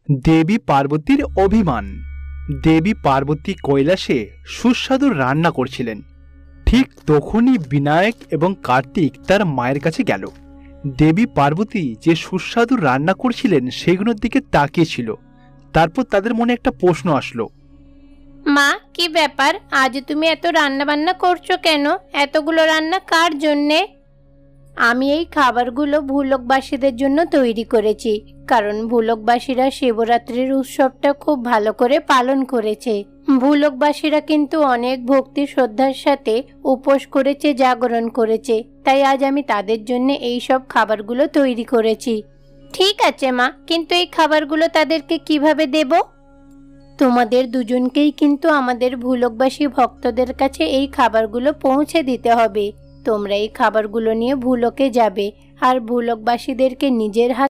দেবী পার্বতীর অভিমান। দেবী পার্বতী কৈলাসে সুস্বাদু রান্না করছিলেন। ঠিক তখনই বিনায়ক এবং কার্তিক তার মায়ের কাছে গেল। দেবী পার্বতী যে সুস্বাদু রান্না করছিলেন সেগুলোর দিকে তাকিয়েছিল। তারপর তাদের মনে একটা প্রশ্ন আসলো। মা, কি ব্যাপার? আজ তুমি এত রান্না বান্না করছো কেন? এতগুলো রান্না কার জন্যে? আমি এই খাবারগুলো ভূলোকবাসীদের জন্য তৈরি করেছি, কারণ ভূলোকবাসীরা শিবরাত্রির উৎসবটা খুব ভালো করে পালন করেছে। ভূলোকবাসীরা কিন্তু অনেক ভক্তি শ্রদ্ধার সাথে উপোস করেছে, জাগরণ করেছে, তাই আজ আমি তাদের জন্য এই সব খাবারগুলো তৈরি করেছি। ঠিক আছে মা, কিন্তু এই খাবারগুলো তাদেরকে কিভাবে দেব? তোমাদের দুজনকেই কিন্তু আমাদের ভূলোকবাসী ভক্তদের কাছে এই খাবারগুলো পৌঁছে দিতে হবে। তোমরা এই খাবারগুলো নিয়ে ভূলোকে যাবে আর ভূলোকবাসীদেরকে নিজের হাতে